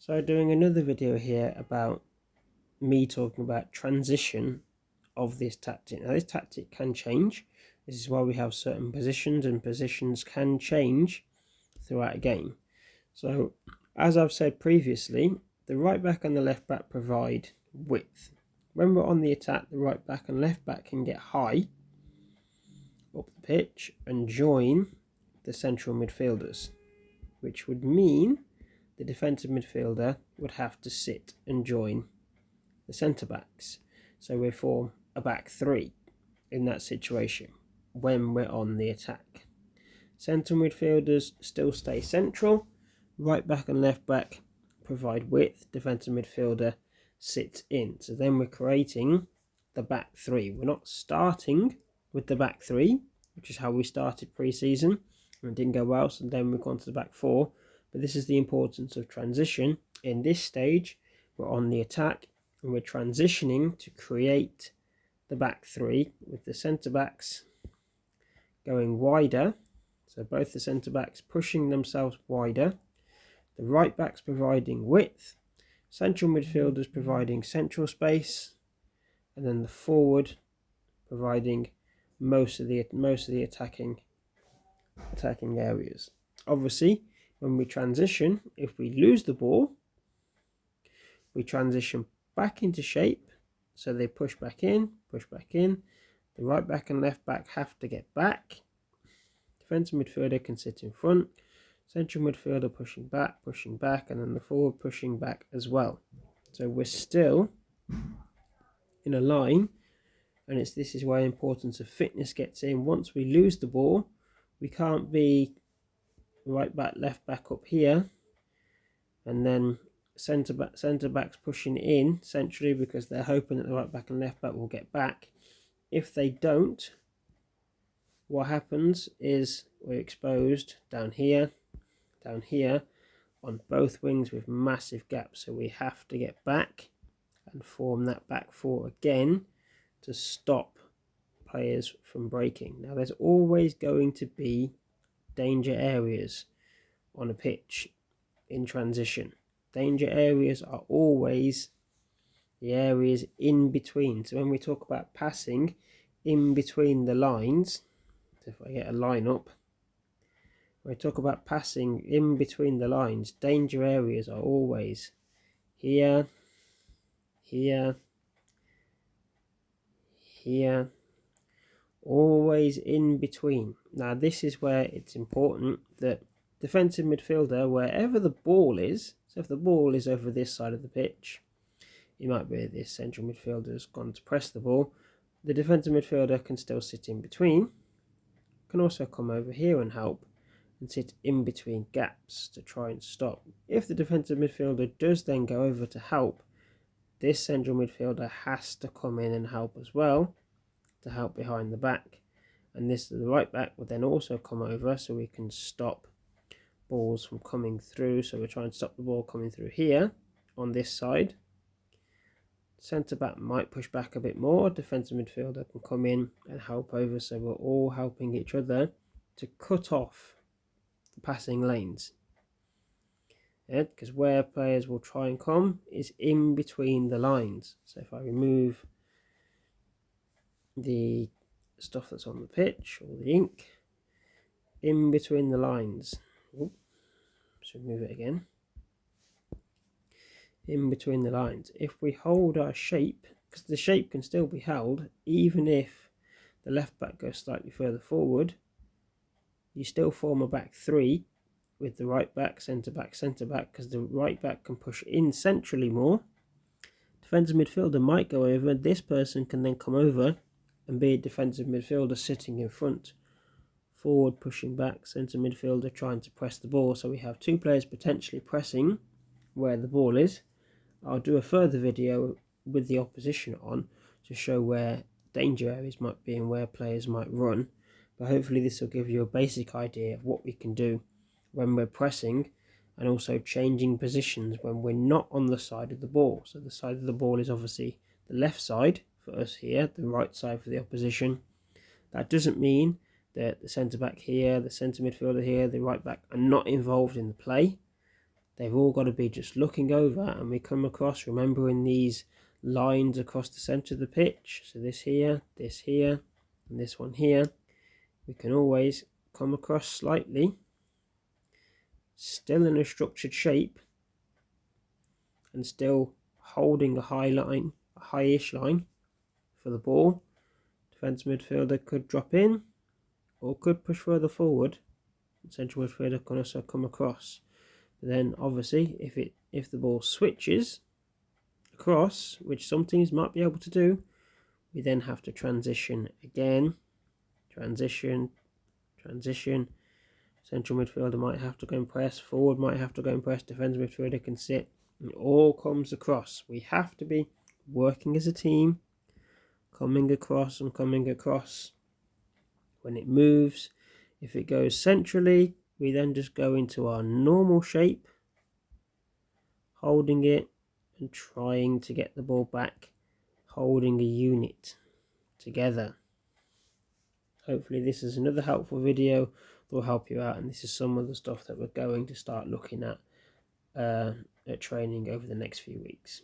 So doing another video here about me talking about transition of this tactic. Now this tactic can change. This is why we have certain positions, and positions can change throughout a game. So as I've said previously, the right back and the left back provide width. When we're on the attack, the right back and left back can get high up the pitch and join the central midfielders, which would mean the defensive midfielder would have to sit and join the centre backs. So we form a back three in that situation when we're on the attack. Centre midfielders still stay central. Right back and left back provide width. Defensive midfielder sits in. So then we're creating the back three. We're not starting with the back three, which is how we started pre-season, and it didn't go well, so then we've gone to the back four. But this is the importance of transition. In this stage, we're on the attack and we're transitioning to create the back three with the centre backs going wider. So both the centre backs pushing themselves wider, the right backs providing width, central midfielders providing central space, and then the forward providing most of the attacking areas. Obviously, when we transition, if we lose the ball, we transition back into shape. So they push back in. The right back and left back have to get back. Defensive midfielder can sit in front. Central midfielder pushing back, and then the forward pushing back as well. So we're still in a line, and this is where the importance of fitness gets in. Once we lose the ball, we can't be right back, left back up here, and then centre backs pushing in centrally because they're hoping that the right back and left back will get back. If they don't, what happens is we're exposed down here on both wings with massive gaps. So we have to get back and form that back four again to stop players from breaking. Now there's always going to be danger areas on a pitch in transition. Danger areas are always the areas in between. So when we talk about passing in between the lines, so if I get a line up, when I talk about passing in between the lines, danger areas are always here, here, here, always in between. Now this is where it's important that defensive midfielder, wherever the ball is, so if the ball is over this side of the pitch, it might be this central midfielder has gone to press the ball, the defensive midfielder can still sit in between, can also come over here and help and sit in between gaps to try and stop. If the defensive midfielder does then go over to help, this central midfielder has to come in and help as well, to help behind the back, and the right back would then also come over so we can stop balls from coming through. So we're trying to stop the ball coming through here on this side. Centre back might push back a bit more, defensive midfielder can come in and help over, so we're all helping each other to cut off the passing lanes. Because where players will try and come is in between the lines. So if I remove the stuff that's on the pitch, or the ink, in between the lines, so move it again, in between the lines, if we hold our shape, because the shape can still be held even if the left back goes slightly further forward, you still form a back three with the right back, centre back, because the right back can push in centrally more. Defensive midfielder might go over, this person can then come over and be a defensive midfielder sitting in front. Forward pushing back, centre midfielder trying to press the ball. So we have two players potentially pressing where the ball is. I'll do a further video with the opposition on to show where danger areas might be and where players might run. But hopefully this will give you a basic idea of what we can do when we're pressing, and also changing positions when we're not on the side of the ball. So the side of the ball is obviously the left side for us here, the right side for the opposition. That doesn't mean that the centre back here, the centre midfielder here, the right back are not involved in the play. They've all got to be just looking over, and we come across, remembering these lines across the centre of the pitch. So this here, and this one here. We can always come across slightly, still in a structured shape, and still holding a high line, a high-ish line for the ball. Defence midfielder could drop in, or could push further forward. Central midfielder can also come across. But then, obviously, if the ball switches across, which some teams might be able to do, we then have to transition again. Transition. Central midfielder might have to go and press. Forward might have to go and press. Defensive midfielder can sit. It all comes across. We have to be working as a team, coming across and coming across. When it moves, if it goes centrally, we then just go into our normal shape, holding it and trying to get the ball back, holding a unit together. Hopefully this is another helpful video that will help you out, and this is some of the stuff that we're going to start looking at training over the next few weeks.